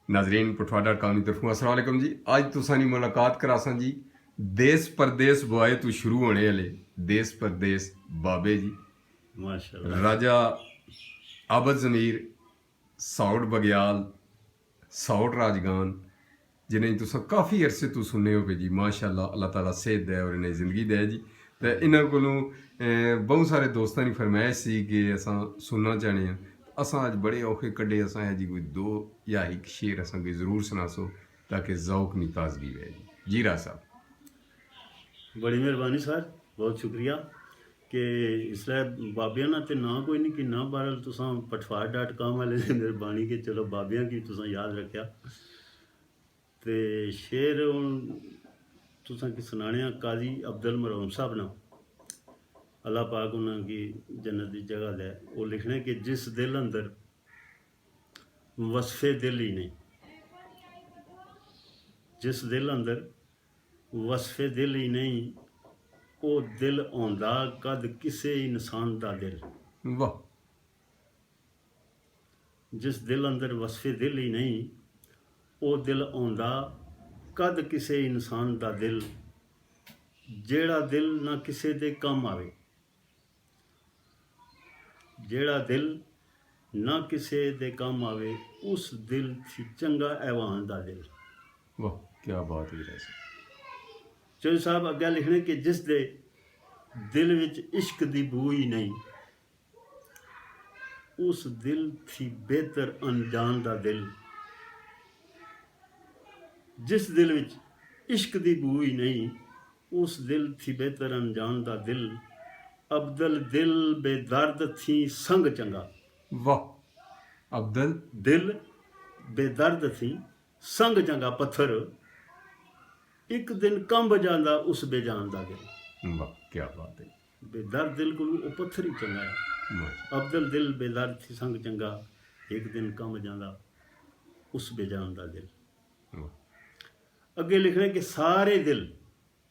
नाजरीन पुठवा.com की तरफों अस्सलाम वालेकुम जी। अज तुसां दी मुलाकात करासां जी देश परदेस बुआए तो शुरू होने वाले देश परदेस बाबे जी माशाल्लाह। राजा आबद ज़मीर सौट बग्याल सौट राजगान जिन्हें तुस काफ़ी अरसे तो सुनने हो पे जी माशाल्लाह अल्लाह ताला सेहत दे और इन्हें ज़िंदगी दे जी। तो इन्हों को बहुत सारे दोस्तों की फरमाइश सी कि असां सुनना चाहते हैं। असां अज बड़े औखे कड्डे असां जी कोई दो या एक शेर असां कोई ज़रूर सुनासो ताकि ज़ौक नी ताजगी रहे जी। राज साहब बड़ी मेहरबानी सर, बहुत शुक्रिया कि इसलै बाबियां ना ते ना कोई नहीं कि ना बहरहाल तुसां पठवार.com वाले दी मेहरबानी कि चलो बाबियां की तुसां याद रखेआ। ते शेर हुण तुसां की सुनाने आ काजी अब्दुल मरूम साहब ना अल्लाह पाक उन्हां की जन्नत दी जगह दे। वो लिखने कि जिस दिल अंदर वसफे दिल ही नहीं, जिस दिल अंदर वसफे दिल ही नहीं, वो दिल आउंदा कद किसे इंसान दा दिल। वाह। जिस दिल अंदर वसफे दिल ही नहीं, वो दिल आउंदा कद किसे इंसान दा दिल, जेड़ा दिल ना किसे दे कम आवे, जेड़ा दिल ना किसे दे कम आवे, उस दिल थी चंगा ऐवान दा दिल। वाह क्या बात है राज चौधरी साहब अग्गे लिखने कि जिस दे दिल विच इश्क दी बू ही नहीं, उस दिल थी बेहतर अनजान दा दिल। जिस दिल विच इश्क दी बू ही नहीं, उस दिल थी बेहतर अनजान दा दिल। अब्दल दिल बेदर्द थी संग चंगा। वाह। अब्दुल दिल बेदर्द थी संग चंगा पत्थर, एक दिन कंब जांदा उस बेजान दा दिल। वाह क्या बात है। बेदर्द दिल को वो पत्थर ही चंगा है। अब्दुल दिल बेदर्द थी संग चंगा, एक दिन कंब जांदा उस बेजान दा दिल। अगे लिखने कि सारे दिल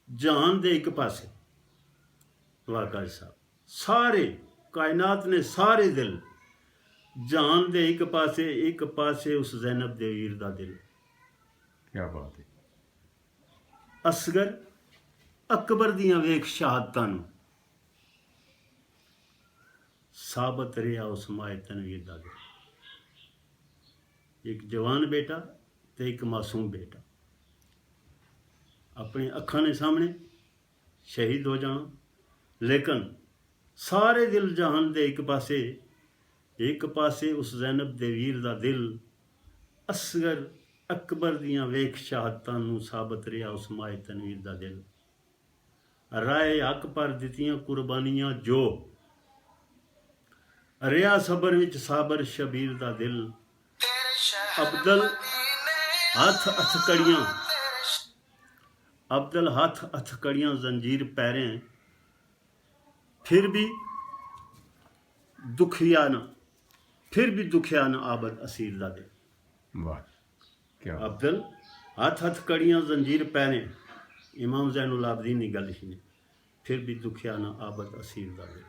जहान दे एक पासे। वाकई साहब सारे कायनात ने सारे दिल जहान दे एक पासे उस जैनब दे वीर दा दिल। क्या बात है। असगर अकबर दियां वेख शहादतां नूं, साबत रहा उस माए तनवीर दा दिल। एक जवान बेटा ते एक मासूम बेटा अपनी अखां ने सामने शहीद हो जाना, लेकिन सारे दिल जहान दे एक पासे उस जैनब दे वीर दा दिल। असगर अकबर दियां वेख शहादतां नूं साबत रहा उस माए तनवीर दा दिल। राय हक पर दित्तियां कुर्बानियां जो, रिया सबर विच साबर शबीर दा दिल। अब्दल हथ हथकड़ियां, अब्दल हथ हथकड़ियां जंजीर पैरें, फिर भी दुखिया न आबद असीर दा दिल। वाह क्या अब्दल हथ हथकड़ियां जंजीर पैरें, इमाम ज़ैनुल आबदीन की गल ही, फिर भी दुखिया न आबद असीर दा दिल।